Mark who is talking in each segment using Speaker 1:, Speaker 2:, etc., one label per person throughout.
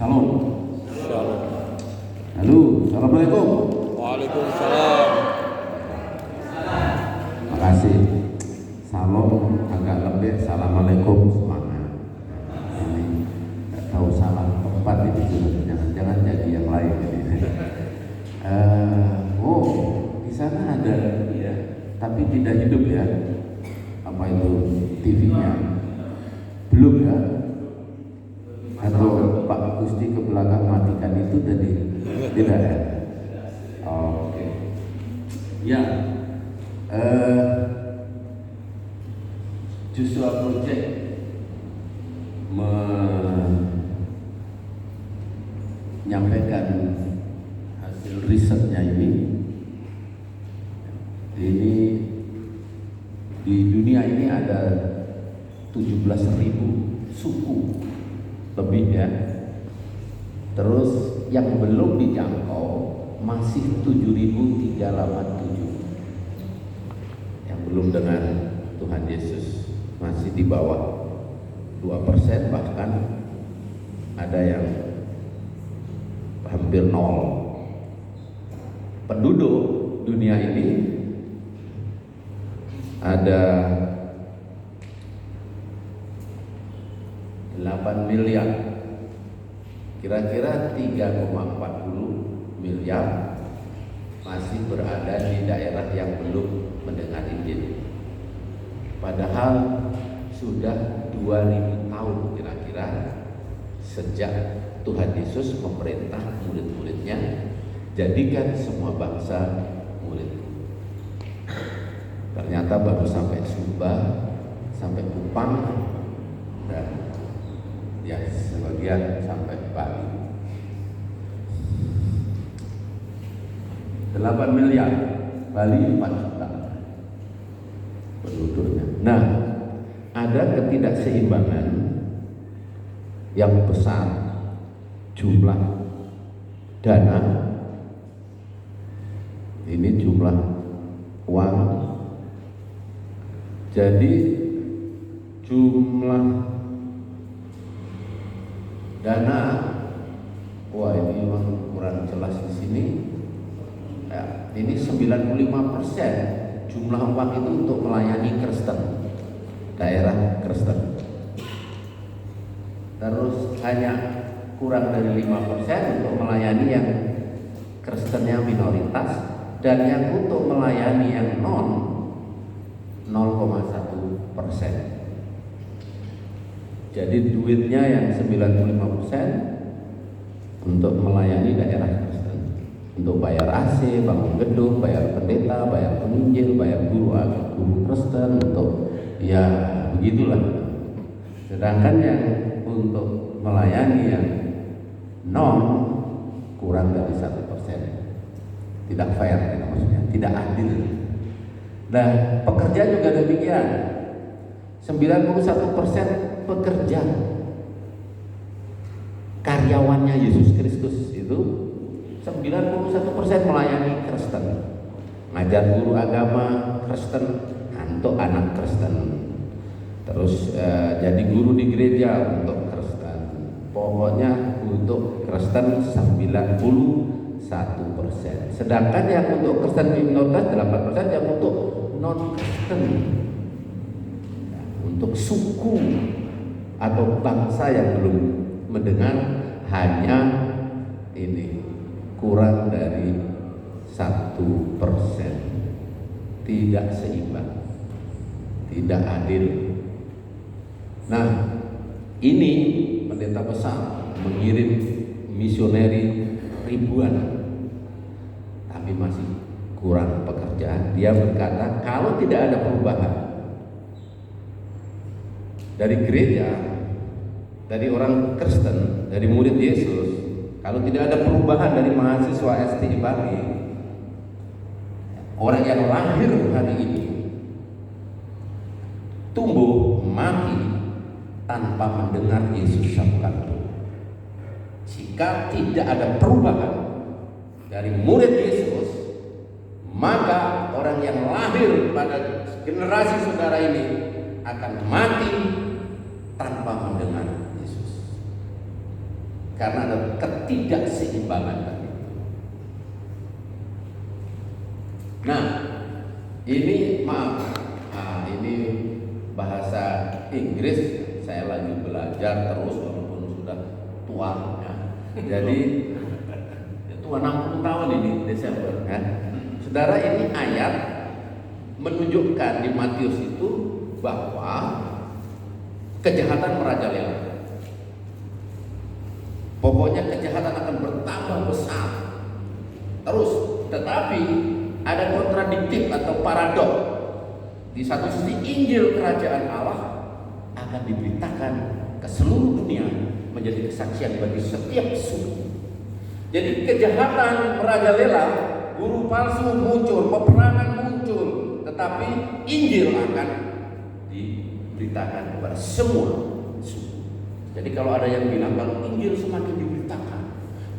Speaker 1: Salam.
Speaker 2: Shalom.
Speaker 1: Halo, assalamualaikum.
Speaker 2: Waalaikumsalam.
Speaker 1: Makasih. Salam agak lebih. Assalamualaikum semangat. Ini nggak tahu salah tempat ini juga. Jangan jadi yang lain. Oh, di sana ada ya, tapi tidak hidup ya. Apa itu TV-nya? Belum ya? Atau Pak Gusti ke belakang matikan itu tadi tidak ya? Oke. Ya, Joshua Project menyampaikan hasil risetnya ini di dunia ini ada 17.000 suku lebih ya. Terus yang belum dijangkau masih 7.387 yang belum dengan Tuhan Yesus, masih di bawah 2%, bahkan ada yang hampir 0. Penduduk dunia ini ada 8 miliar, kira-kira 3,40 miliar masih berada di daerah yang belum mendengar Injil. Padahal sudah 2000 tahun kira-kira sejak Tuhan Yesus memerintah murid-muridnya, jadikan semua bangsa murid. Ternyata baru sampai Sumba, sampai Kupang, dan ya sebagian sampai Bali. 8 miliar, Bali 4 juta penduduknya. Nah, ada ketidakseimbangan yang besar jumlah dana, ini jumlah uang. Jadi jumlah dana, wah ini memang kurang jelas di sini. Ya, ini 95% jumlah uang itu untuk melayani Kristen, daerah Kristen. Terus hanya kurang dari 5% untuk melayani yang Kristennya minoritas, dan yang untuk melayani yang non 0,1%. Jadi duitnya yang 95% untuk melayani daerah Kristen, untuk bayar AC, bangun gedung, bayar pendeta, bayar penginjil, bayar guru Kristen, untuk ya begitulah. Sedangkan yang untuk melayani yang non kurang dari 1%. Tidak fair, maksudnya tidak adil. Nah, pekerja juga demikian. 91% pekerja, karyawannya Yesus Kristus itu 91% melayani Kristen, ngajar guru agama Kristen untuk anak Kristen, terus jadi guru di gereja untuk Kristen. Pokoknya untuk Kristen 91%. Sedangkan yang untuk Kristen minoritas 8%, yang untuk non Kristen, untuk suku atau bangsa yang belum mendengar, hanya ini kurang dari 1%. Tidak seimbang, tidak adil. Nah, ini pendeta besar mengirim misioneri ribuan, tapi masih kurang pekerjaan. Dia berkata, kalau tidak ada perubahan dari gereja, dari orang Kristen, dari murid Yesus, kalau tidak ada perubahan dari mahasiswa STI Bali, orang yang lahir hari ini tumbuh mati tanpa mendengar Yesus Sabtu. Jika tidak ada perubahan dari murid Yesus, maka orang yang lahir pada generasi saudara ini akan mati tanpa mendengar Yesus. karena ada ketidakseimbangan tadi. Nah, ini ini bahasa Inggris saya lagi belajar terus walaupun sudah tua ya. Jadi tua 60 tahun ini Desember kan. Saudara, ini ayat menunjukkan di Matius itu bahwa kejahatan merajalela. Pokoknya kejahatan akan bertambah besar terus, tetapi ada kontradiktif atau paradok. Di satu sisi Injil kerajaan Allah akan diberitakan ke seluruh dunia menjadi kesaksian bagi setiap suku. Jadi kejahatan merajalela, guru palsu muncul, peperangan muncul, tetapi Injil akan diberitakan kepada semua suku. Jadi kalau ada yang bilang kalau Injil semakin diberitakan,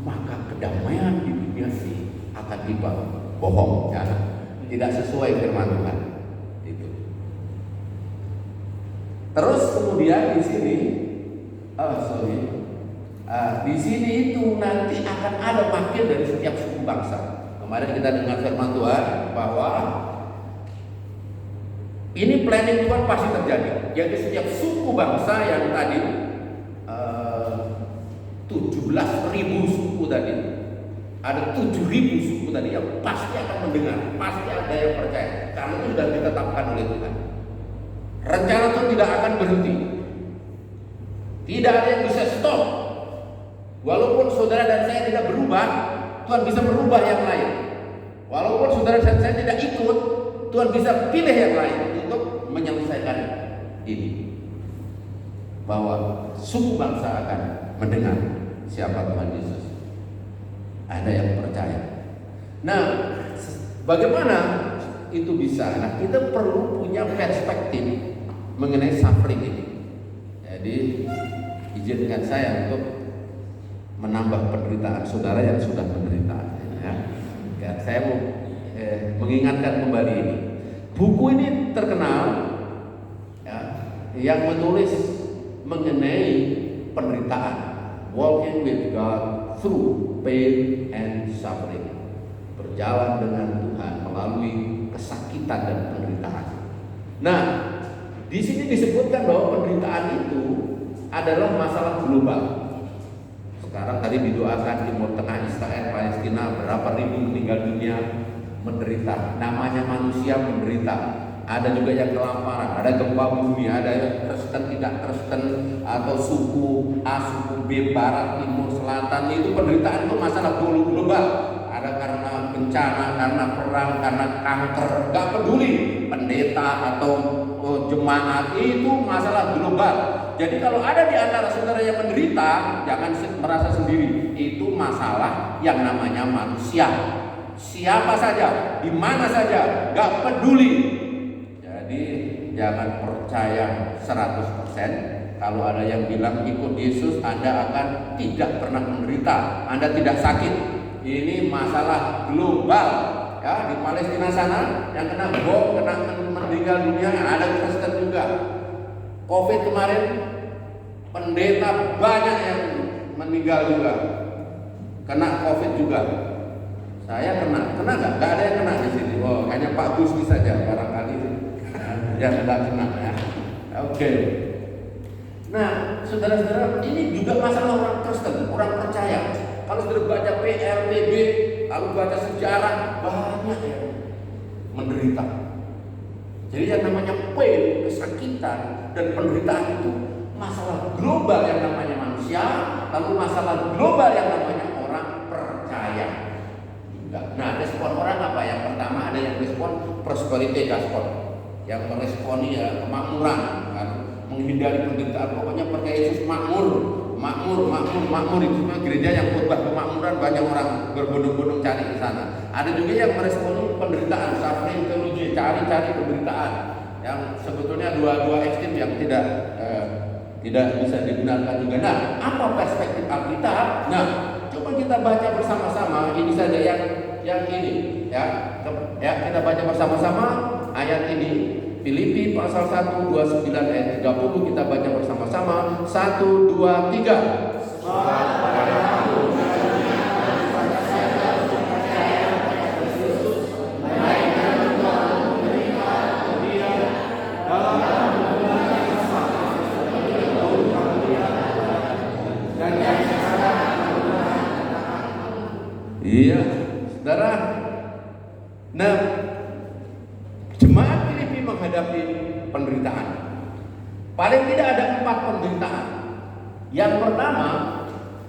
Speaker 1: maka kedamaian di dunia ini akan tiba, bohong ya. Tidak sesuai firman Tuhan. Itu. Terus kemudian di sini di sini itu nanti akan ada wakil dari setiap suku bangsa. Kemarin kita dengar firman Tuhan bahwa ini planning Tuhan pasti terjadi. Jadi setiap suku bangsa yang tadi 17.000 suku tadi, ada 7.000 suku tadi yang pasti akan mendengar, pasti ada yang percaya. Karena itu sudah ditetapkan oleh Tuhan. Rencana itu tidak akan berhenti. Tidak ada yang bisa stop. Walaupun saudara dan saya tidak berubah, Tuhan bisa merubah yang lain. Walaupun saudara dan saya tidak ikut, Tuhan bisa pilih yang lain untuk menyelesaikan ini. Bahwa suku bangsa akan mendengar siapa Tuhan Yesus. Ada yang percaya. Nah, bagaimana itu bisa? Nah, kita perlu punya perspektif mengenai suffering ini. Jadi, izinkan saya untuk menambah penderitaan saudara yang sudah menderita. Ya, saya mau mengingatkan kembali ini. Buku ini terkenal ya, yang menulis mengenai penderitaan, Walking with God Through Pain and Suffering, berjalan dengan Tuhan melalui kesakitan dan penderitaan. Nah, di sini disebutkan bahwa penderitaan itu adalah masalah global. Sekarang tadi didoakan Timur Tengah, Israel, Palestina, berapa ribu meninggal dunia, menderita. Namanya manusia menderita. Ada juga yang kelaparan, ada gempa bumi, ada yang Kristen tidak Kristen, atau suku A, suku B, Barat, Timur, Selatan. Itu penderitaan itu masalah global. Ada karena bencana, karena perang, karena kanker, gak peduli pendeta atau jemaat, itu masalah global. Jadi kalau ada di antara saudara yang menderita, jangan merasa sendiri. Itu masalah yang namanya manusia. Siapa saja, di mana saja, gak peduli. Jadi jangan percaya 100%. Kalau ada yang bilang ikut Yesus Anda akan tidak pernah menderita, Anda tidak sakit. Ini masalah global. Ya, di Palestina sana yang kena bom, kena meninggal dunia, ada Kristen juga. Covid kemarin pendeta banyak yang meninggal juga, kena Covid juga. Saya kena nggak? Nggak ada yang kena di sini. Oh, hanya Pak Gusti saja barangkali yang tidak kena ya. Oke. Nah, saudara-saudara, ini juga masalah orang Kristen, orang percaya. Kalau sudah baca PRTB, lalu baca sejarah, banyak yang menderita. Jadi yang namanya pain, kesakitan, dan penderitaan itu masalah global yang namanya manusia, lalu masalah global yang namanya orang percaya juga. Nah, respon orang apa? Yang pertama ada yang respon prosperity gospel, yang meresponi ya kemakmuran, kan? Menghindari penderitaan. Pokoknya percaya Yesus makmur. Itu gereja yang khotbah kemakmuran, banyak orang berbondong-bondong cari ke sana. Ada juga yang meresponi penderitaan, suffering teologi, cari penderitaan. Yang sebetulnya dua ekstrem yang tidak bisa dibenarkan juga. Nah, apa perspektif Alkitab? Nah, coba kita baca bersama-sama. Ini saja yang ini ya. Kita baca bersama-sama ayat ini. Filipi pasal 1, 29 ayat 30 kita baca bersama-sama. 1, 2, 3. Iya, saudara. Nah, jemaat Filipi menghadapi penderitaan. Paling tidak ada 4 penderitaan. Yang pertama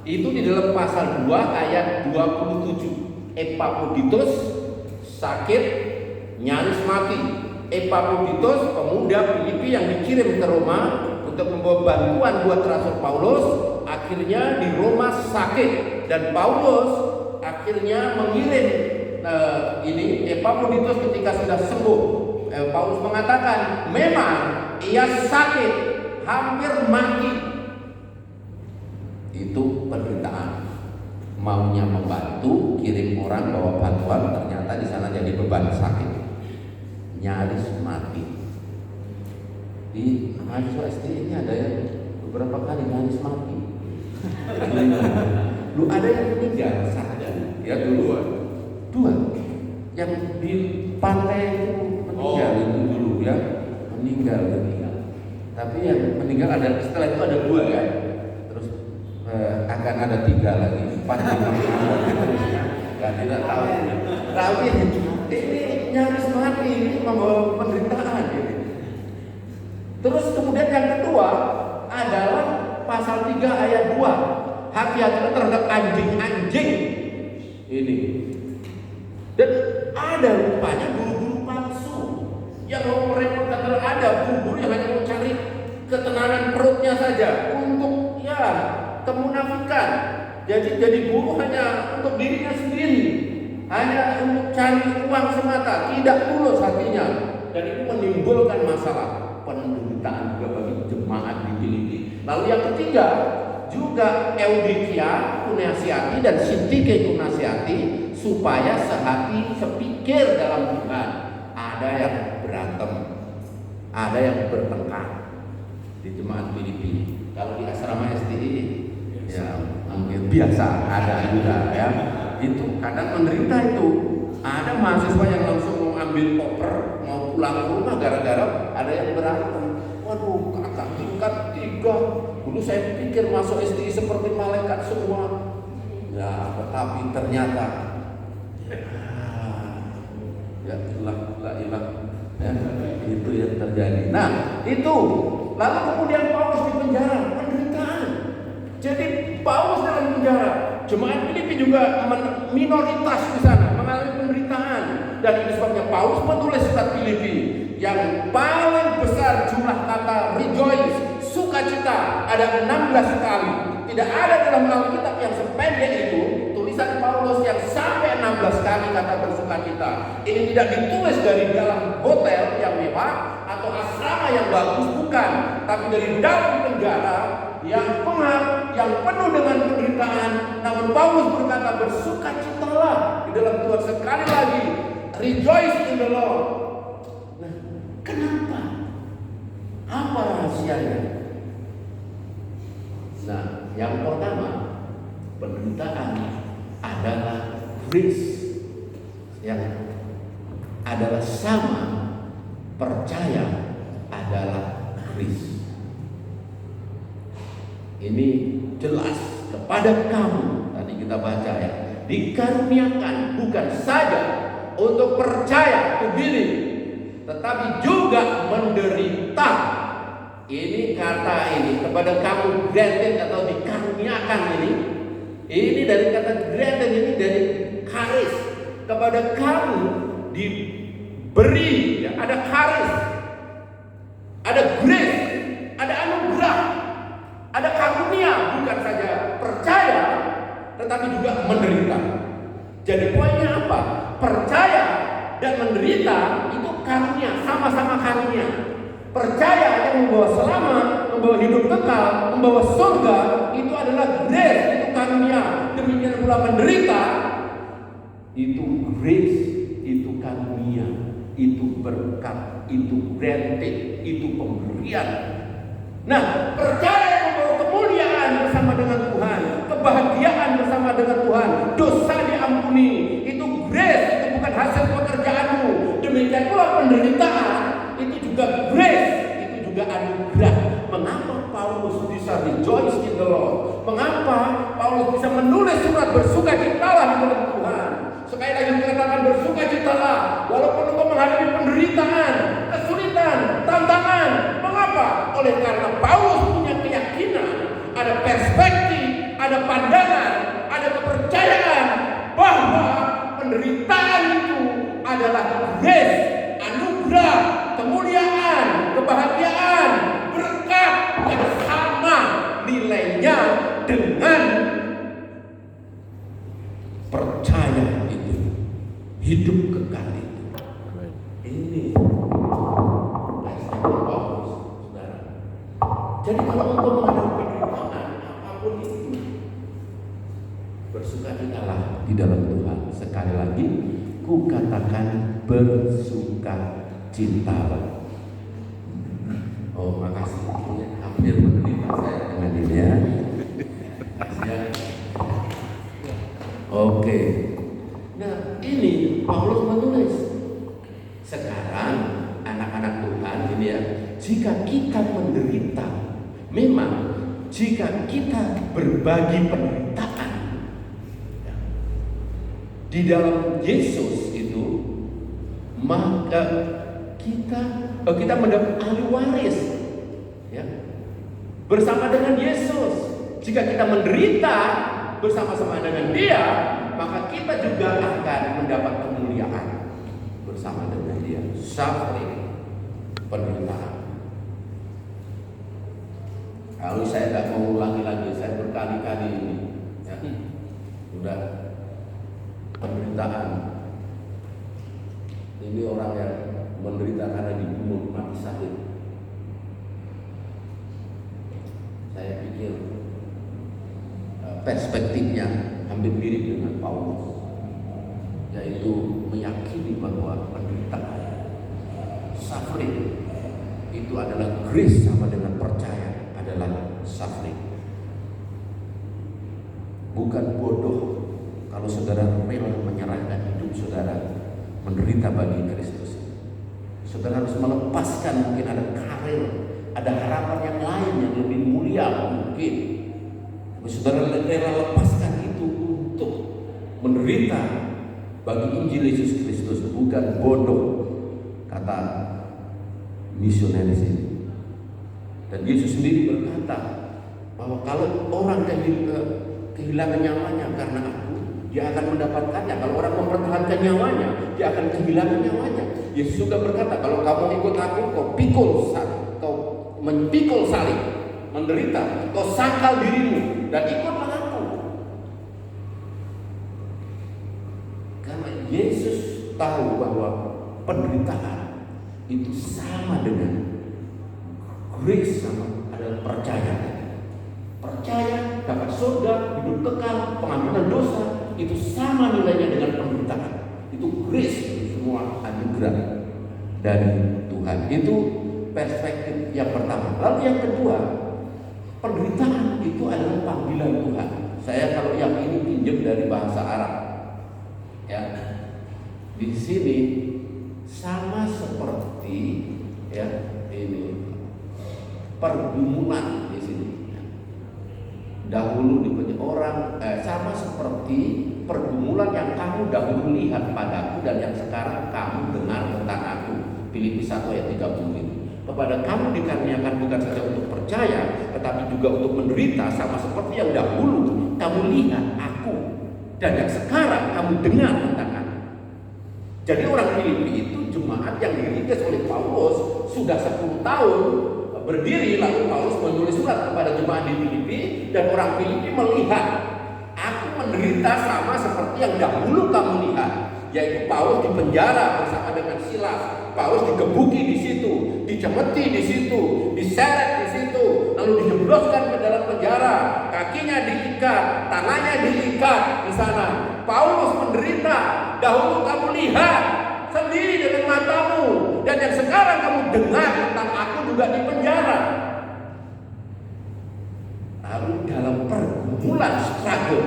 Speaker 1: itu di dalam pasal 2 ayat 27. Epafroditus sakit, nyaris mati. Epafroditus, pemuda Filipi yang dikirim ke Roma untuk membawa bantuan buat Rasul Paulus, akhirnya di Roma sakit, dan Paulus akhirnya mengirim ini Epafroditus ketika sudah sembuh. Paulus mengatakan memang ia sakit, hampir mati. Itu penderitaan. Maunya membantu, kirim orang bawa bantuan, ternyata di sana jadi beban, sakit, nyaris mati. Di mahasiswa SD ini ada yang beberapa kali nyaris mati. Lu ada yang meninggal saja, ya dua, yang di pantai itu meninggal itu dulu ya, meninggal. Tapi yang meninggal ada, setelah itu ada 2 ya, terus akan ada 3 lagi, 4, 5, tidak tahu. Tapi ini nyaris mati, ini membawa penderitaan. Terus kemudian yang kedua adalah pasal 3 ayat 2. Hati-hati terhadap anjing-anjing ini. Dan ada rupanya guru-guru palsu yang mau merepotkan. Ada guru-guru yang hanya mau cari ketenangan perutnya saja untuk ya kemunafikan. Jadi guru hanya untuk dirinya sendiri, hanya untuk cari uang semata, tidak tulus hatinya, dan itu menimbulkan masalah, penderitaan juga bagi jemaat di Filipi. Lalu yang ketiga juga Eudikia kunasihati dan Sintike kunasihati supaya sehati sepikir dalam Tuhan. Ada yang berantem, ada yang bertengkar di jemaat Filipi. Kalau di asrama STI ya hampir biasa ada juga ya. Itu kadang menderita itu. Ada mahasiswa yang langsung mau ambil koper, mau pulang ke rumah gara-gara ada yang berantem. Waduh, kakak tingkat 3. Dulu saya pikir masuk STI seperti malaikat semua. Ya, tetapi ternyata ya ilah ya, itu yang terjadi. Nah, itu. Lalu kemudian Paulus di penjara, penderitaan. Jadi Paulus dalam penjara. Jemaat Filipi juga minoritas di sana, mengalami penderitaan. Dan itu sebabnya Paulus menulis surat Filipi yang paling besar jumlah kata rejoice, sukacita, ada 16 kali. Tidak ada dalam Alkitab yang sependek itu tulisan Paulus yang sampai 16 kali kata bersukacita. Ini tidak ditulis dari dalam hotel yang mewah atau asrama yang bagus, bukan, tapi dari dalam penjara yang pengap, yang penuh dengan penderitaan. Namun Paulus berkata bersukacitalah di dalam Tuhan. Sekali lagi, rejoice in the Lord. Nah, kenapa? Apa rahasianya? Nah, yang pertama, penderitaan adalah grace yang adalah sama, percaya adalah grace. Ini jelas kepada kamu, tadi kita baca ya, dikaruniakan bukan saja untuk percaya, to believe, tetapi juga menderita. Ini kata ini kepada kamu granted atau dikaruniakan ini dari kata granted, ini dari charis, kepada kamu diberi ya, ada charis, ada grace, ada anugerah, ada karunia, bukan saja percaya tetapi juga menderita. Jadi poinnya apa? Percaya dan menderita itu karunia, sama-sama karunia. Percaya yang membawa selamat, membawa hidup kekal, membawa surga, itu adalah grace, itu karunia. Demikian pula menderita, itu grace, itu karunia, itu berkat, itu granted, itu pemberian. Nah, percaya yang membawa kemuliaan bersama dengan Tuhan, kebahagiaan bersama dengan Tuhan, dosa diampuni, itu grace, itu bukan hasil pekerjaanmu. Demikian pula penderitaan, itu juga grace, itu juga anugerah. Mengapa Paulus bisa rejoice in the Lord? Mengapa Paulus bisa menulis surat bersukacitalah di dalam Tuhan? grace, anugerah, kemuliaan, kebahagiaan, berkat yang sama nilainya dengan percaya itu, hidup kekal itu. Ini Paulus, saudara. Jadi kalau engkau menghadapi penderitaan apapun itu, bersukacitalah di dalam Tuhan. Sekali lagi, ku katakan bersukacitalah. Oh, makasih. Hampir menerima saya dengan ini ya. Oke. Nah, ini Paulus menulis. Sekarang anak-anak Tuhan ini ya, jika kita menderita, memang jika kita berbagi penderitaan ya, di dalam Yesus itu, maka kita mendapat ahli waris ya, bersama dengan Yesus. Jika kita menderita bersama-sama dengan Dia, maka kita juga akan mendapat kemuliaan bersama dengan Dia. Suffering, penderitaan. Kalau saya tidak mau ulangi lagi, saya berkali-kali ini ya, sudah penderitaan. Ini orang yang menderita karena dibunuh mati syahid. Saya pikir perspektifnya hampir mirip dengan Paulus, yaitu meyakini bahwa penderitaan, suffering itu adalah grace sama dengan percaya adalah suffering. Bukan bodoh kalau saudara rela menyerahkan hidup saudara menderita bagi Kristus. Saudara harus melepaskan, mungkin ada karir, ada harapan yang lain yang lebih mulia mungkin. Saudara rela lepaskan itu untuk menderita bagi Injil Yesus Kristus, bukan bodoh, kata misionaris ini. Dan Yesus sendiri berkata bahwa kalau orang kehilangan nyawanya karena aku, dia akan mendapatkannya. Kalau orang mempertahankan nyawanya, dia akan kehilangan nyawanya. Yesus juga berkata, kalau kamu ikut aku, kau memikul salib, menderita, kau sangkal dirimu dan ikutlah aku. Karena Yesus tahu bahwa penderitaan itu sama dengan grace, sama adalah percaya. Percaya dapat surga, hidup kekal, pengampunan dosa, itu sama nilainya dengan penderitaan. Itu grace, itu semua anugerah dari Tuhan. Itu perspektif yang pertama. Lalu yang kedua, penderitaan itu adalah panggilan Tuhan. Saya kalau yang ini pinjam dari bahasa Arab. Ya. Di sini sama seperti ya ini pergumulan di sini. Dahulu dipuji orang sama seperti pergumulan yang kamu dahulu lihat padaku dan yang sekarang kamu dengar tentang aku. Filipi 1 ayat 30. Kepada kamu dikaruniakan bukan saja untuk percaya, tetapi juga untuk menderita, sama seperti yang dahulu kamu lihat aku dan yang sekarang kamu dengar tentang aku. Jadi orang Filipi itu jemaat yang dirintis oleh Paulus sudah 10 tahun berdiri, lalu Paulus menulis surat kepada jemaat di Filipi, dan orang Filipi melihat aku menderita sama seperti yang dahulu kamu lihat, yaitu Paulus dipenjara bersama dengan Silas, Paulus digebuki di situ, dicemeti di situ, diseret di situ, lalu dijebloskan ke dalam penjara, kakinya diikat, tangannya diikat di sana. Paulus menderita, dahulu kamu lihat sendiri dengan matamu, dan yang sekarang kamu dengar tentang aku juga di penjara. Lalu dalam pergumulan struggle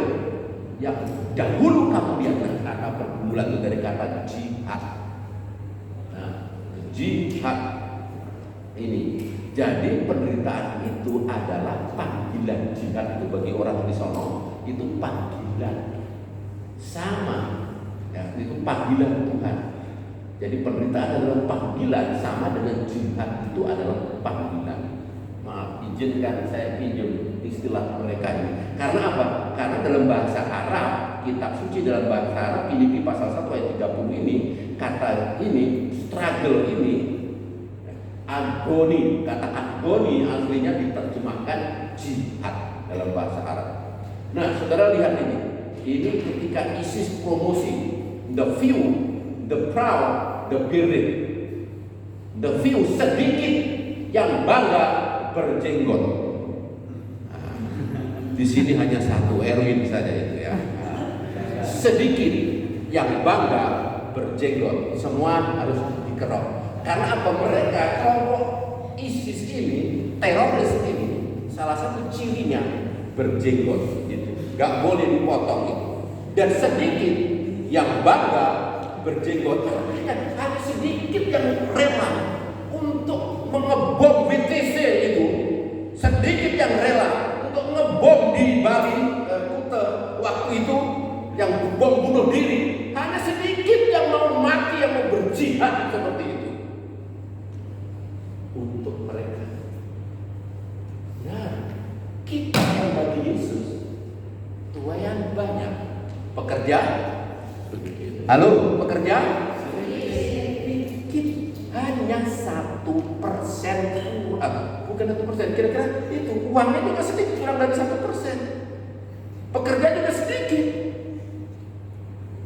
Speaker 1: yang dahulu kamu lihat, kata pergumulan itu dari kata jihad. Nah, jihad ini, jadi penderitaan itu adalah panggilan. Jihad itu bagi orang di sono itu panggilan, sama ya, itu panggilan Tuhan. Jadi penderitaan adalah panggilan, sama dengan jihad itu adalah panggilan. Maaf, izinkan saya pinjam istilah mereka ini. Karena apa? Karena dalam bahasa Arab kitab suci dalam bahasa Arab, Filipi pasal 1 ayat 30 ini, kata ini, struggle ini, agoni, kata agoni aslinya diterjemahkan jihad dalam bahasa Arab. Nah, saudara lihat ini ketika ISIS promosi, the few, the proud, the bearded, the few sedikit yang bangga berjenggot. Di sini hanya satu, Erwin saja itu ya. Sedikit yang bangga berjenggot, semua harus dikerok. Karena apa? Mereka kelompok ISIS ini, teroris ini, salah satu cirinya berjenggot, gitu. Gak boleh dipotong itu. Dan sedikit yang bangga berjenggot, artinya ada sedikit yang rela untuk mengebom BTC itu, sedikit yang rela ngebom di Bali, Kute waktu itu yang bom bunuh diri, hanya sedikit yang mau mati, yang mau berjihad seperti itu untuk mereka. Nah, kita yang bagi Yesus tuayan banyak. Pekerja, halo pekerja, sedikit, hanya 1%, bukan 1%, kira-kira itu uangnya juga sedikit, kurang dari 1%. Pekerja juga sedikit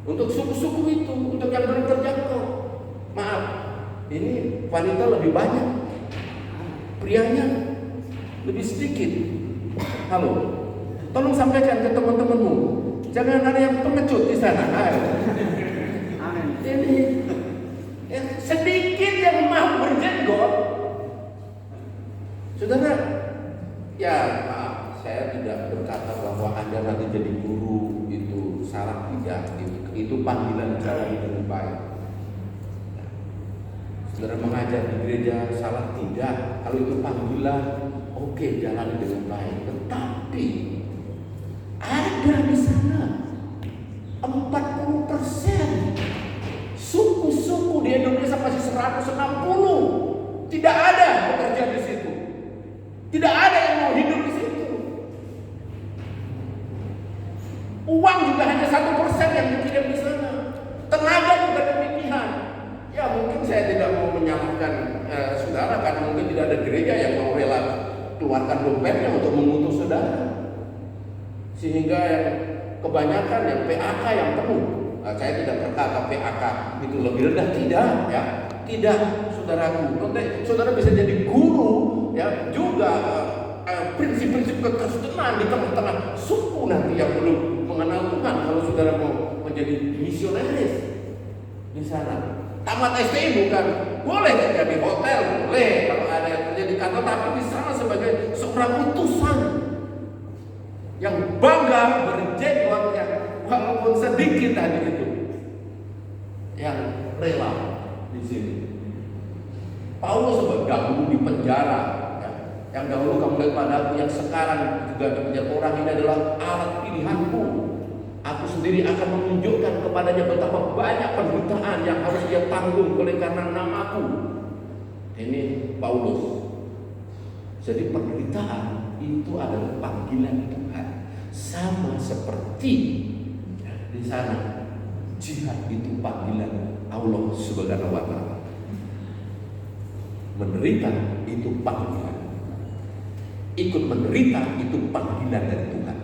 Speaker 1: untuk suku-suku itu, untuk yang belum terjangkau. Maaf, ini wanita lebih banyak, prianya lebih sedikit. Halo, tolong sampaikan ke teman-temanmu, jangan ada yang pengecut di sana. Ini sedikit yang mau berjenggot. Saudara, ya maaf, saya tidak berkata bahwa Anda nanti jadi guru itu salah, tidak. Itu panggilan jalani dengan baik. Saudara mengajar di gereja salah, tidak. Kalau itu panggilan, oke, jalani dengan baik. Tetapi ada di sana 40% suku-suku di Indonesia masih 160. Tidak ada bekerja di situ. Tidak ada yang mau hidup di situ. Uang juga hanya 1% yang dikirim di sana. Tenaga juga demikian. Ya mungkin saya tidak mau menyalahkan saudara, karena mungkin tidak ada gereja yang mau rela keluarkan dompetnya untuk mengutus saudara. Sehingga yang kebanyakan yang PAK yang penuh. Saya tidak berkata PAK itu lebih rendah, tidak ya. Tidak, saudaraku. Saudara bisa jadi guru ya, juga prinsip-prinsip kekristenan di tengah-tengah suku nanti yang belum mengenal Tuhan. Kalau saudara mau menjadi misionaris di sana, tamat STI bukan boleh kerja di hotel, boleh kalau ada yang kerja di kantor, tapi di sana sebagai seorang utusan yang bangga berjenggot, yang walaupun sedikit tadi itu, yang rela di sini. Paulus dahulu di penjara, ya. Yang dahulu kamu lihat padaku, yang sekarang juga di penjara. Orang ini adalah alat pilihanku. Aku sendiri akan menunjukkan kepadanya betapa banyak penderitaan yang harus dia tanggung oleh karena namaku. Ini Paulus. Jadi penderitaan itu adalah panggilan Tuhan. Sama seperti di sana, jihad itu panggilan Allah Subhanahu wa Ta'ala. Menderita itu panggilan. Ikut menderita itu panggilan dari Tuhan.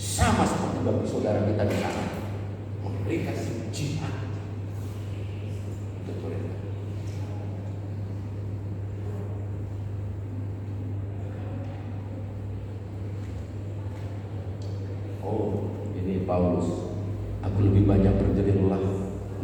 Speaker 1: Sama seperti bagi saudara kita di sana. Menderita itu jihad. Betul. Oh, ini Paulus. Aku lebih banyak berjerih lelah,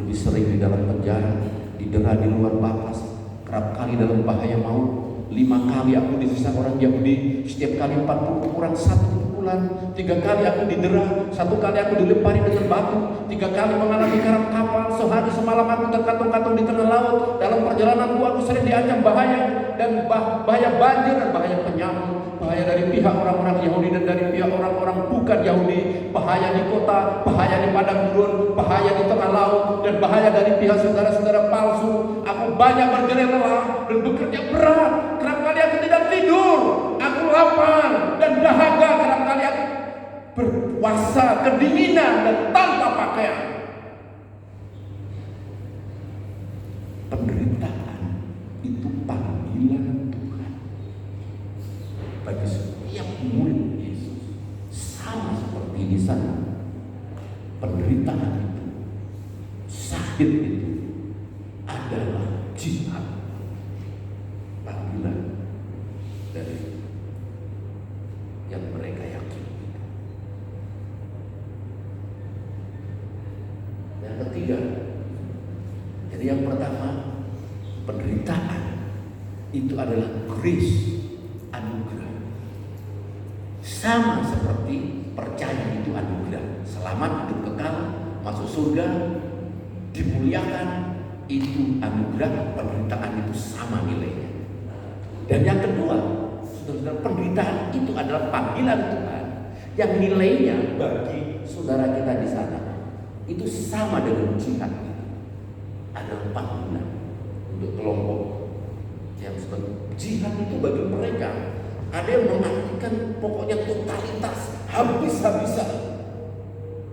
Speaker 1: lebih sering di dalam penjara, didera di luar batas, kerap kali dalam bahaya maut. 5 kali aku disiksa orang Yahudi, setiap kali 40 kurang 1 pukulan. 3 kali aku didera, 1 kali aku dilempari dengan batu, 3 kali mengalami karam kapal, sehari semalam aku terkatung-katung di tengah laut. Dalam perjalananku aku sering diancam bahaya, dan bahaya banjir dan bahaya penyakit, bahaya dari pihak orang-orang Yahudi dan dari pihak orang-orang bukan Yahudi, bahaya di kota, bahaya di padang gurun, bahaya di tengah laut, dan bahaya dari pihak saudara-saudara palsu. Aku banyak berjerih lelah dan bekerja berat. Kerap kali aku tidak tidur, aku lapar dan dahaga. Kerap kali aku berpuasa kedinginan dan tanpa pakaian. Penderitaan itu panggilan Tuhan bagi setiap murid Yesus. Sama seperti di sana, penderitaan itu, sakit itu adalah jihad, panggilan dari yang mereka yakini. Yang ketiga, jadi yang pertama, penderitaan itu adalah grace, anugerah. Sama seperti percaya itu anugerah, selamat, hidup kekal, masuk surga, dimuliakan, itu anugerah. Penderitaan itu sama nilainya. Dan yang kedua, saudara, penderitaan itu adalah panggilan Tuhan yang nilainya bagi saudara kita di sana itu sama dengan jihad. Adalah panggilan untuk kelompok yang seperti jihad itu bagi mereka. Ada yang mengartikan pokoknya totalitas, habis-habisan.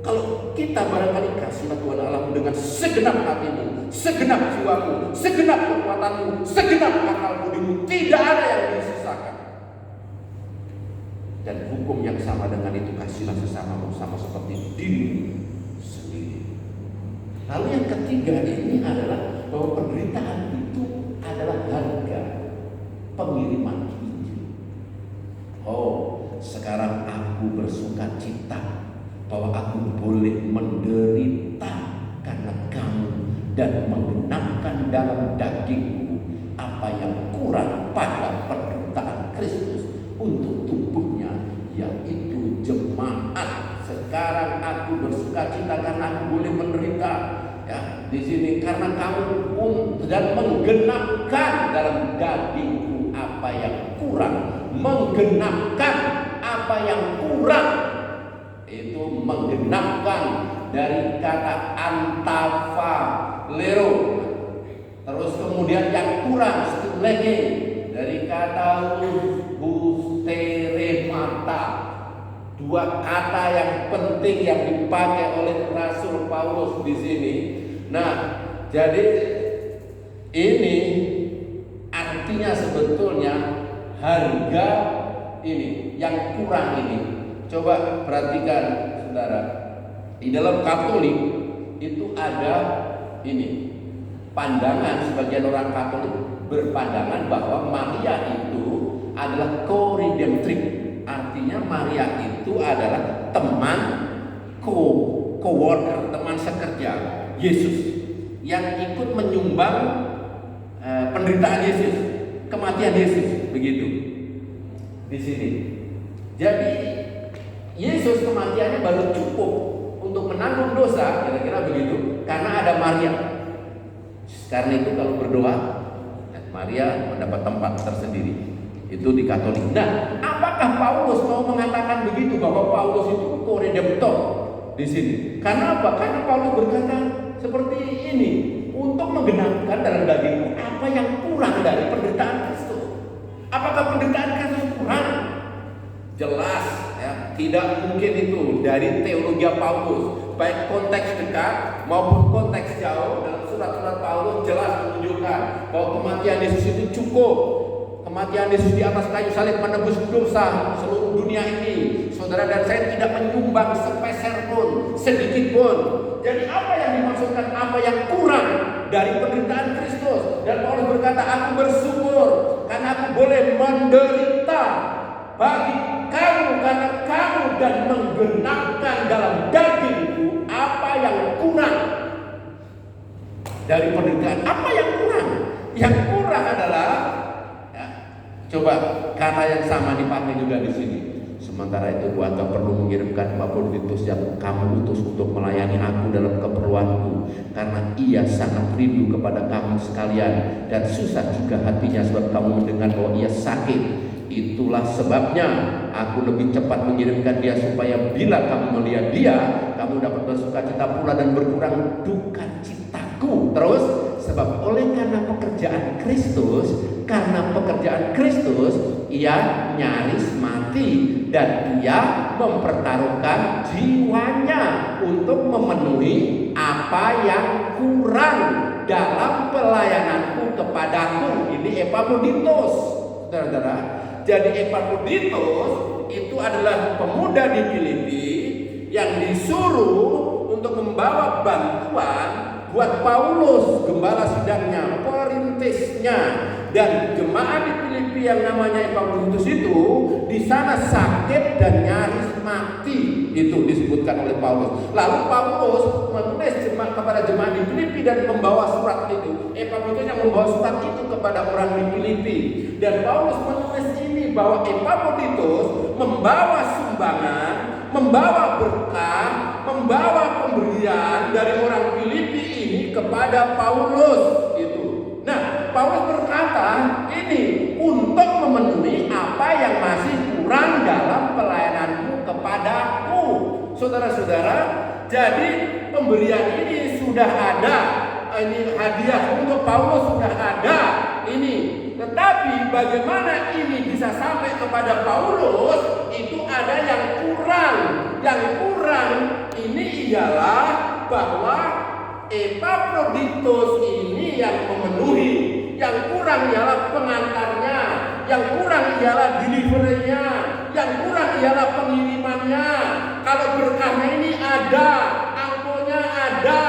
Speaker 1: Kalau kita barangkali kasihlah Tuhan Allah dengan segenap hatimu, segenap jiwamu, segenap kekuatanmu, segenap akal budimu, tidak ada yang disisakan. Dan hukum yang sama dengan itu, kasihlah sesamamu sama seperti dirimu sendiri. Lalu yang ketiga ini adalah bahwa penderitaan itu adalah harga pengiriman Injil. Oh, sekarang aku bersuka cita bahwa aku boleh menderita karena kamu dan menggenapkan dalam dagingku apa yang kurang pada penderitaan Kristus untuk tubuhnya, yaitu jemaat. Sekarang aku bersuka cita karena aku boleh menderita, ya, di sini karena kamu dan menggenapkan dalam dagingku apa yang kurang. Menggenapkan apa yang kurang itu menggenapkan dari kata antava lero, terus kemudian yang kurang lagi dari kata husteremata. Dua kata yang penting yang dipakai oleh Rasul Paulus di sini. Nah, jadi ini artinya sebetulnya harga ini yang kurang ini. Coba perhatikan saudara, di dalam Katolik itu ada ini pandangan, sebagian orang Katolik berpandangan bahwa Maria itu adalah co-redemptrix. Artinya Maria itu adalah teman co-worker, teman sekerja Yesus yang ikut menyumbang penderitaan Yesus, kematian Yesus, begitu di sini. Jadi Yesus kematiannya baru cukup untuk menanggung dosa, kira-kira begitu, karena ada Maria. Karena itu kalau berdoa, Maria mendapat tempat tersendiri. Itu di Katolik. Nah, apakah Paulus mau mengatakan begitu bahwa Paulus itu co-redemptor di sini? Karena apa? Karena Paulus berkata seperti ini, untuk menggenapkan dalam dagingmu apa yang kurang dari penderitaan Kristus. Apakah penderitaan Kristus kurang? Jelas, ya, tidak mungkin itu dari teologi Paulus, baik konteks dekat maupun konteks jauh. Dalam surat-surat Paulus jelas menunjukkan bahwa kematian Yesus itu cukup. Kematian Yesus di atas kayu salib menebus dosa seluruh dunia ini. Saudara dan saya tidak menyumbang sepeser pun, sedikit pun. Jadi apa yang dimaksudkan, apa yang kurang dari penderitaan Kristus? Dan Paulus berkata, aku bersyukur karena aku boleh menderita bagi kamu karena kamu dan menggenapkan dalam dagingku apa yang kurang dari penderitaan. Apa yang kurang? Yang kurang adalah, ya, coba kata yang sama dipakai juga di sini. Sementara itu engkau perlu mengirimkan Epafroditus yang kamu utus untuk melayani aku dalam keperluanku, karena ia sangat rindu kepada kamu sekalian dan susah juga hatinya sebab kamu mendengar bahwa ia sakit. Itulah sebabnya aku lebih cepat mengirimkan dia supaya bila kamu melihat dia, kamu dapat bersukacita pula dan berkurang duka citaku. Terus sebab oleh karena pekerjaan Kristus ia nyaris mati dan ia mempertaruhkan jiwanya untuk memenuhi apa yang kurang dalam pelayananku kepadaku. Ini Epafroditus, saudara-saudara. Jadi Epafroditus itu adalah pemuda di Filipi yang disuruh untuk membawa bantuan buat Paulus, gembala sidangnya, perintisnya. Dan jemaat di Filipi yang namanya Epafroditus itu di sana sakit dan nyaris mati, itu disebutkan oleh Paulus. Lalu Paulus menulis kepada jemaat di Filipi dan membawa surat itu. Epafroditus yang membawa surat itu kepada orang di Filipi. Dan Paulus menulis ini bahwa Epafroditus membawa sumbangan, membawa berkah, membawa pemberian dari orang Filipi ini kepada Paulus itu. Nah, Paulus berkata ini untuk memenuhi apa yang masih kurang dalam pelayananmu kepadaku. Saudara-saudara, jadi pemberian ini sudah ada. Ini hadiah untuk Paulus sudah ada ini. Tetapi bagaimana ini bisa sampai kepada Paulus, itu ada yang kurang. Yang kurang ini ialah bahwa Epafroditus ini yang memenuhi. Yang kurang ialah pengantarnya, yang kurang ialah delivery-nya, yang kurang ialah pengirimannya. Kalau berkahnya ini ada, angkonya ada,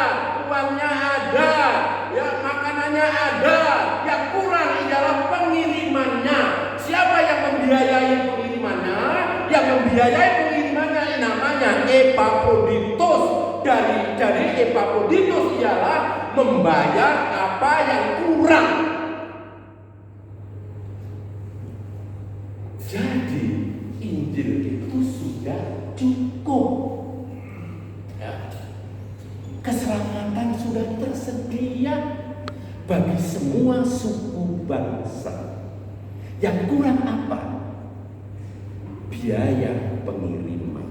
Speaker 1: uangnya ada, ya makanannya ada. Yang kurang ialah pengirimannya. Siapa yang membiayai pengirimannya? Yang membiayai pengirimannya namanya Epafroditus. Dari Epafroditus ialah membayar apa yang kurang. Jadi Injil itu sudah cukup. Ya. Keselamatan sudah tersedia bagi semua suku bangsa. Yang kurang apa? Biaya pengiriman.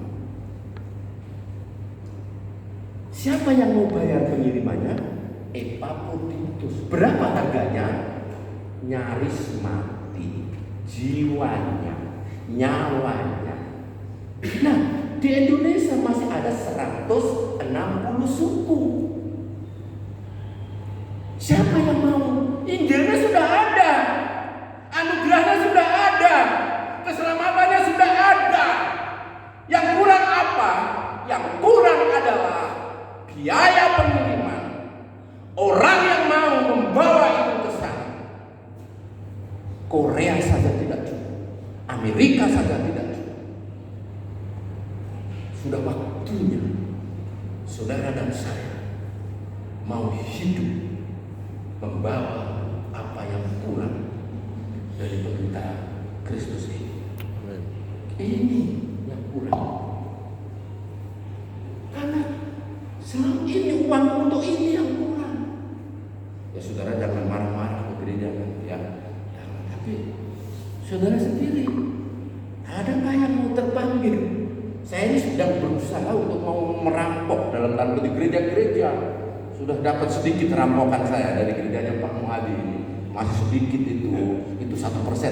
Speaker 1: Siapa yang mau bayar pengirimannya? Epafroditus. Berapa harganya? Nyaris mati. Jiwanya, nyawanya. Nah, di Indonesia masih ada 160 suku. Siapa yang mau? Injilnya sudah ada, anugerahnya sudah ada, keselamatannya sudah ada. Yang kurang apa? Yang kurang adalah biaya pengiriman. Orang yang mau membawa itu ke sana. Korea saja tidak cukup, Amerika saja tidak cukup. Sudah waktunya saudara dan saya mau hidup membawa apa yang kurang dari berita Kristus ini. Ini yang kurang. Karena selama ini uang untuk ini yang kurang. Ya saudara jangan marah-marah ke gereja ya. Tapi saudara sendiri, adakah yang mau terpanggil? Saya ini sedang berusaha untuk mau merampok dalam tanda di gereja-gereja. Sudah dapat sedikit rampokan saya dari gerejanya Pak Muhadi ini. Masih sedikit itu 1%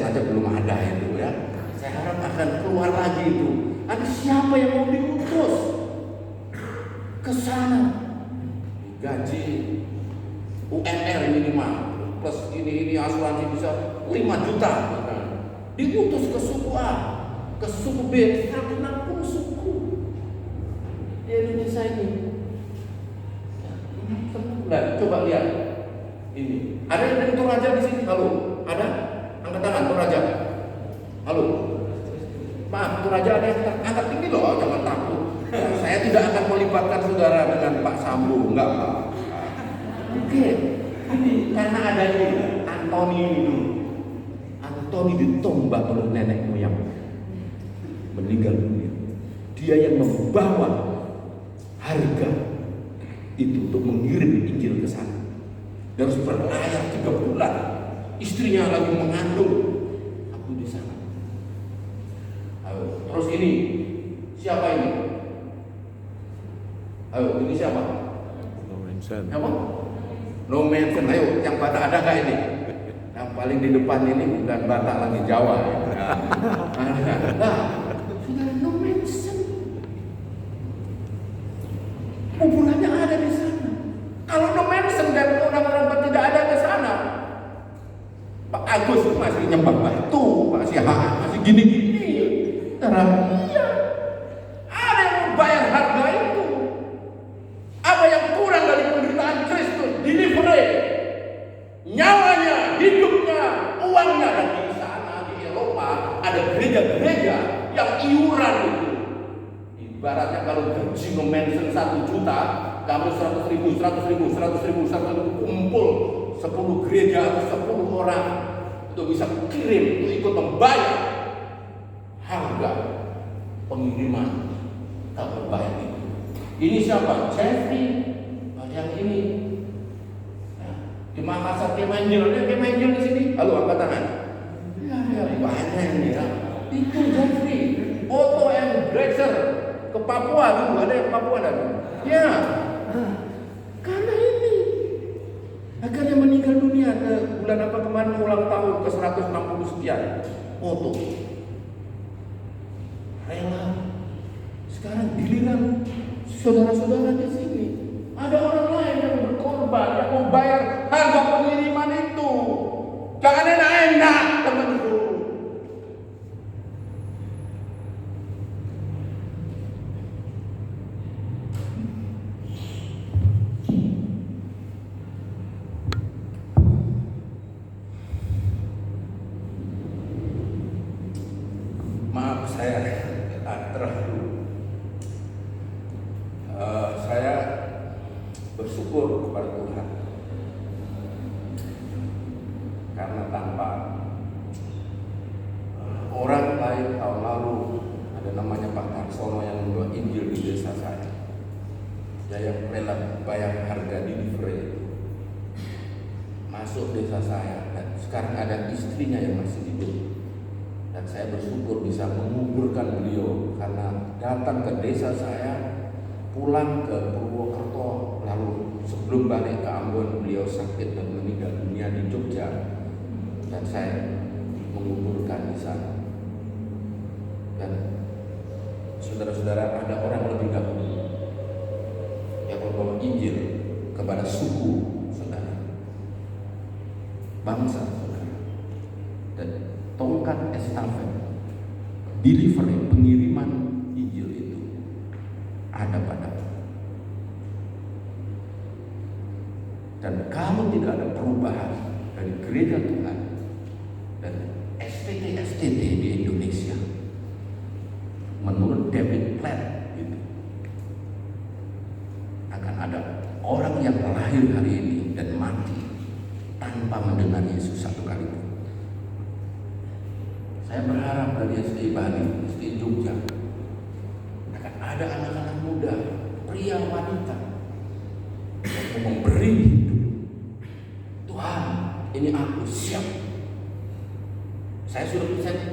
Speaker 1: aja belum ada itu ya. Saya harap akan keluar lagi itu. Ada siapa yang mau diutus ke sana? Gaji UMR minimal plus ini asuransi bisa 5 juta. Diutus ke suku A, ke suku B, 160 suku di Indonesia ini. Nah, coba lihat ini. Ada yang dari Toraja di sini? Halo, ada? Angkat tangan Toraja. Halo. Maaf, Toraja ada yang angkat tinggi loh, jangan takut. Saya tidak akan melibatkan saudara dengan Pak Sambo, enggak Pak. Oke, ini karena ada ini Antoni ini dulu. Antoni ditombak oleh nenek moyang, meninggal dunia. Dia yang membawa harga itu untuk mengirim Injil ke sana. Dia harus berlayar 3 bulan. Istrinya lagi mengandung. Aku di sana. Ayo, terus ini siapa ini? Ayo, ini siapa?
Speaker 2: No mention.
Speaker 1: Apa? No mention. Ayo, yang pada ada nggak ini? Yang paling di depan ini bukan Batak lagi, Jawa. Nah, saudara, no mention. Kuburannya ada di sana. Kalau no mention dan orang-orang tidak ada ke sana, Pak Agus masih nyembah batu, masih gini-gini. Iya. Ada yang membayar harga itu. Apa yang kurang dari penderitaan Kristus? Delivery. Nyawanya, hidupnya, uangnya. Dan di sana, di Eropa, ada gereja-gereja yang iuran itu. Ibaratnya kalau gaji no-mention 1 juta, kamu 100 ribu, kumpul 10 gereja atau 10 orang untuk bisa kirim, untuk ikut membayar harga pengiriman. Tak berbayar itu. Ini siapa? Jeffrey. Yang ini. Di Makassar Kemenjel, dia Kemenjel di sini. Halo, angkat tangan. Ya, banyak ya. Itu Jeffrey. Otto and Drexler ke Papua dulu, ada yang Papua ada. Ya. Karena ini. Akhirnya meninggal dunia bulan apa kemarin ulang tahun ke 160 sekian. Otto. Rela. Sekarang giliran saudara-saudara di sini. Ada orang lain yang berkorban, yang membayar harga pengiriman itu. Jangan enak-enak, teman-teman. Maaf saya terlalu. Saya bersyukur kepada Tuhan karena tanpa orang lain tahun lalu ada namanya Pak Tarsono yang membawa Injil di desa saya. Dia yang rela bayar harga delivery masuk desa saya, dan sekarang ada istrinya yang masih hidup. Dan saya bersyukur bisa menguburkan beliau karena datang ke desa saya, pulang ke Purwokerto, lalu sebelum balik ke Ambon beliau sakit dan meninggal dunia di Jogja, dan saya menguburkan di sana. Dan saudara-saudara, ada orang lebih dahulu yang membawa Injil kepada suku saudara, bangsa saudara, dan tongkat estafet delivery, pengiriman Injil itu ada padamu. Dan kalau tidak ada perubahan dari gereja Tuhan dan STT di Indonesia, menurut David Platt gitu, akan ada orang yang lahir hari ini dan mati tanpa mendengar Yesus satu kali pun. Saya berharap dari STI Bali, STI Jogja, akan ada anak-anak muda, pria wanita yang memberi hidup. Tuhan, ini aku siap. Saya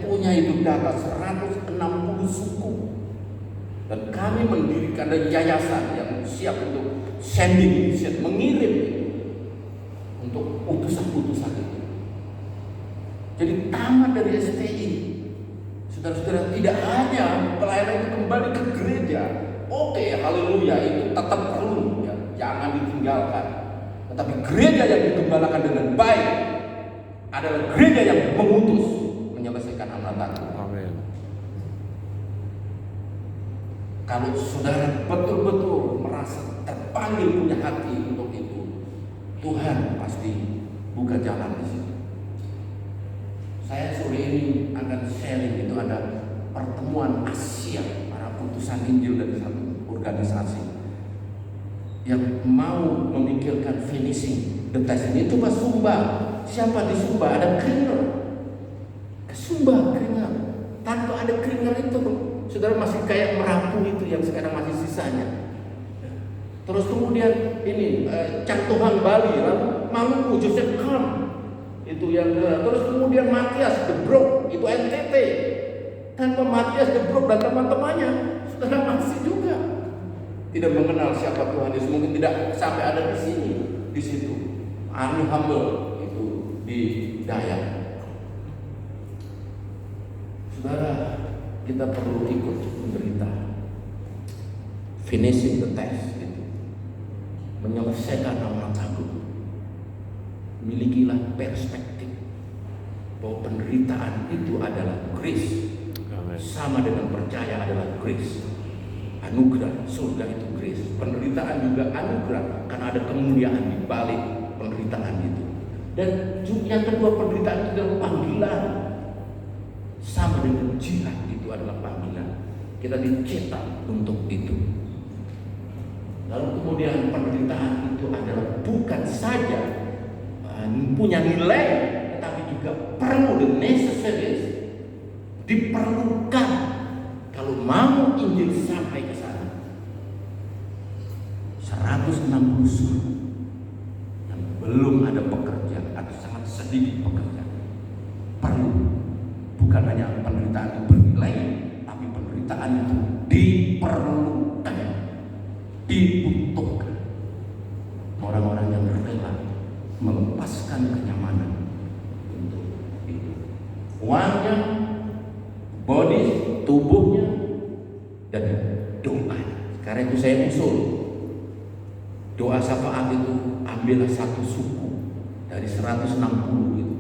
Speaker 1: punya hidup data 160 suku, dan kami mendirikan yayasan yang siap untuk sending mission, mengirim untuk utusan-utusan itu. Jadi tamat dari STI, saudara-saudara, tidak hanya pelayanan itu kembali ke gereja. Oke, haleluya, itu tetap perlu, ya, jangan ditinggalkan. Tetapi gereja yang digembalakan dengan baik adalah gereja yang mengutus menyelesaikan amanat.
Speaker 2: Amin.
Speaker 1: Kalau saudara betul-betul merasa terpanggil punya hati untuk itu, Tuhan pasti buka jalan di situ. Saya sore ini akan sharing, itu ada pertemuan Asia para utusan Injil dari satu organisasi yang mau memikirkan finishing the test ini. Coba Sumba, siapa di Sumba? Ada Kringer, ke Sumba Kringer. Tanpa ada Kringer itu, saudara, masih kayak Merapu itu yang sekarang masih sisanya. Terus kemudian ini Cangtuhan Bali, lalu Maluku Joseph Kahn itu yang terus kemudian Matias de Brok itu NTT. Tanpa Matias de Brok dan teman-temannya, saudara masih juga tidak mengenal siapa Tuhan Yesus, mungkin tidak sampai ada di sini, di situ. Army Humble itu di Dayak. Saudara, kita perlu ikut menderita, finishing the task, gitu. Menyelesaikan amanat agung. Milikilah perspektif bahwa penderitaan itu adalah grace, sama dengan percaya adalah grace, anugerah. Surga itu grace, penderitaan juga anugerah, karena ada kemuliaan di balik penderitaan itu. Dan yang kedua, penderitaan itu adalah panggilan, sama dengan jihad itu adalah panggilan. Kita dicetak untuk itu. Lalu kemudian penderitaan itu adalah bukan saja punya nilai, tetapi juga perlu, the necessaries, diperlukan kalau mau Injil sampai ke sana. 160 suku yang belum ada pekerjaan atau sangat sedikit pekerjaan, perlu bukan hanya penderitaan itu bernilai, tapi penderitaan itu diperlukan, dibutuhkan. Orang-orang yang rela melepaskan kenyamanan untuk itu, uangnya, body, tubuhnya, dan doa. Karena itu saya usul doa syafaat itu, ambillah satu suku dari 160 gitu.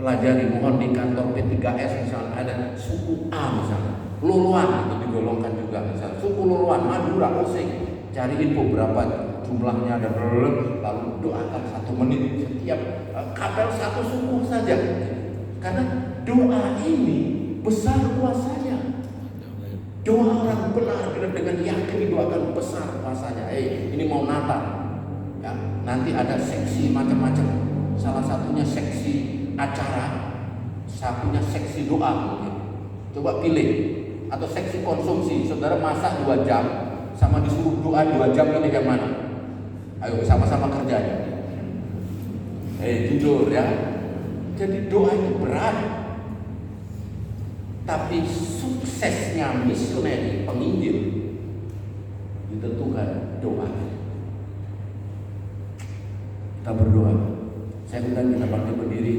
Speaker 1: Pelajari, mohon di kantor P3S misalnya ada suku A misalnya, Luluan itu digolongkan juga misalnya, suku Luluan, Madura, Osing. Cari info berapa jumlahnya dan lalu doakan 1 menit setiap kapel satu suku saja. Karena doa ini besar kuasanya. Doa orang benar dengan yakin didoakan besar kuasanya. Ini mau Natal, ya, nanti ada seksi macam-macam. Salah satunya seksi acara, satunya seksi doa mungkin. Coba pilih, atau seksi konsumsi. Saudara masak 2 jam sama disuruh doa 2 jam, ini yang mana? Ayo sama-sama kerjanya. Jujur ya. Jadi doa itu berat. Tapi suksesnya misioneri penginjil ditentukan doa. Kita berdoa. Saya undang kita bangkit berdiri.